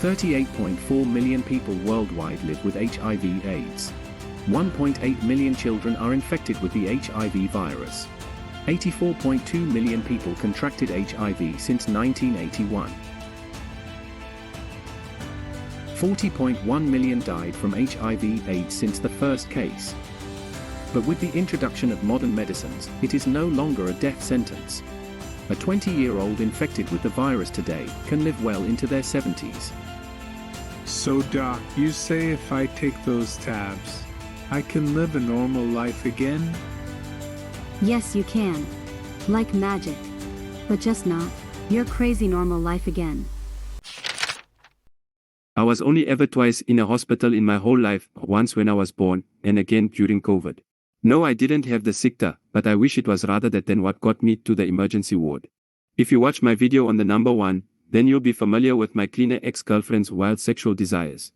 38.4 million people worldwide live with HIV/AIDS. 1.8 million children are infected with the HIV virus. 84.2 million people contracted HIV since 1981. 40.1 million died from HIV/AIDS since the first case. But with the introduction of modern medicines, it is no longer a death sentence. A 20-year-old infected with the virus today can live well into their 70s. So Doc, you say if I take those tabs, I can live a normal life again? Yes, you can. Like magic. But just not your crazy normal life again. I was only ever twice in a hospital in my whole life, once when I was born, and again during COVID. No, I didn't have the sickta, but I wish it was rather that than what got me to the emergency ward. If you watch my video on the number 1, then you'll be familiar with my cleaner ex-girlfriend's wild sexual desires.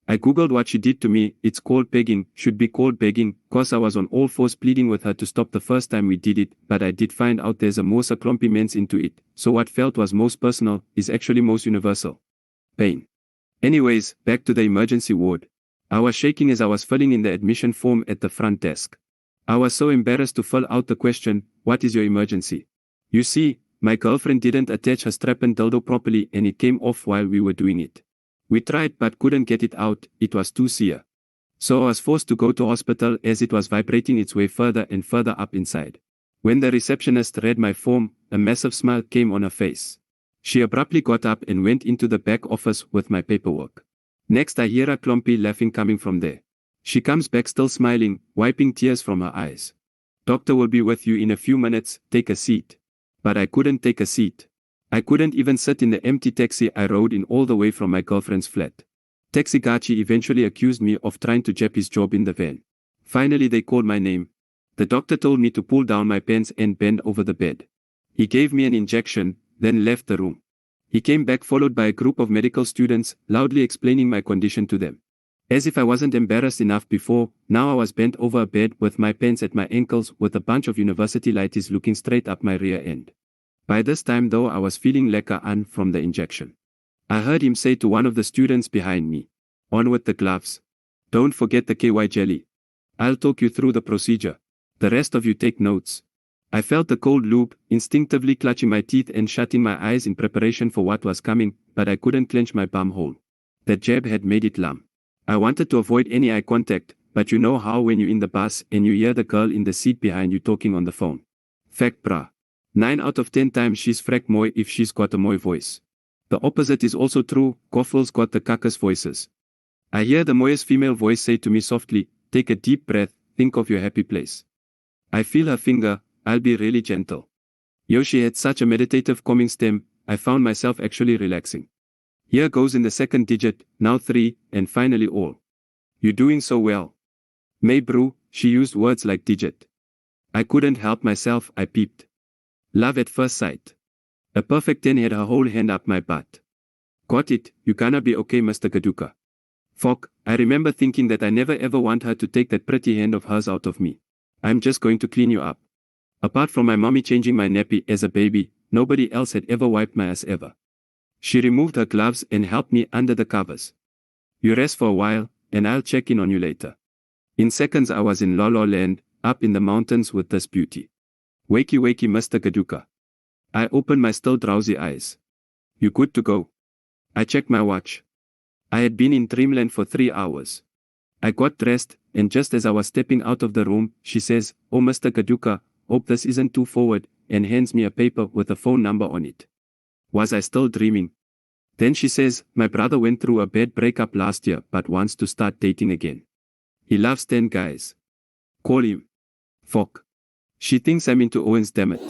I googled what she did to me. It's called pegging, should be called begging, cause I was on all fours pleading with her to stop the first time we did it, but I did find out there's a more accompaniments into it, so what felt was most personal, is actually most universal. Pain. Anyways, back to the emergency ward. I was shaking as I was filling in the admission form at the front desk. I was so embarrassed to fill out the question, what is your emergency? You see, my girlfriend didn't attach her strap-on dildo properly and it came off while we were doing it. We tried but couldn't get it out, it was too severe. So I was forced to go to hospital as it was vibrating its way further and further up inside. When the receptionist read my form, a massive smile came on her face. She abruptly got up and went into the back office with my paperwork. Next I hear a clumpy laughing coming from there. She comes back still smiling, wiping tears from her eyes. Doctor will be with you in a few minutes, take a seat. But I couldn't take a seat. I couldn't even sit in the empty taxi I rode in all the way from my girlfriend's flat. Taxi Gachi eventually accused me of trying to jab his job in the van. Finally they called my name. The doctor told me to pull down my pants and bend over the bed. He gave me an injection, then left the room. He came back followed by a group of medical students, loudly explaining my condition to them. As if I wasn't embarrassed enough before, now I was bent over a bed with my pants at my ankles with a bunch of university lighties looking straight up my rear end. By this time though I was feeling lekker aan from the injection. I heard him say to one of the students behind me, "On with the gloves. Don't forget the KY jelly. I'll talk you through the procedure. The rest of you take notes." I felt the cold lube, instinctively clutching my teeth and shutting my eyes in preparation for what was coming, but I couldn't clench my bum hole. That jab had made it numb. I wanted to avoid any eye contact, but you know how when you're in the bus and you hear the girl in the seat behind you talking on the phone. Fact bruh. 9 out of 10 times she's frack mooi if she's got a mooi voice. The opposite is also true, Koffels got the kakkers voices. I hear the mooiest female voice say to me softly, "Take a deep breath, think of your happy place." I feel her finger, "I'll be really gentle." Yo, she had such a meditative calming stem, I found myself actually relaxing. Here goes in the second digit, now 3, and finally all. "You're doing so well." "May brew," she used words like digit. I couldn't help myself, I peeped. Love at first sight. A perfect 10 had her whole hand up my butt. "Got it, you gonna be okay, Mr. Kaduka." Fuck, I remember thinking that I never ever want her to take that pretty hand of hers out of me. "I'm just going to clean you up." Apart from my mommy changing my nappy as a baby, nobody else had ever wiped my ass ever. She removed her gloves and helped me under the covers. "You rest for a while, and I'll check in on you later." In seconds I was in La La Land, up in the mountains with this beauty. "Wakey wakey Mr. Kaduka." I opened my still drowsy eyes. "You good to go?" I checked my watch. I had been in dreamland for 3 hours. I got dressed, and just as I was stepping out of the room, she says, "Oh Mr. Kaduka, hope this isn't too forward," and hands me a paper with a phone number on it. Was I still dreaming? Then she says, "My brother went through a bad breakup last year but wants to start dating again. He loves 10 guys. Call him." Fuck. She thinks I'm into Owens, damn it.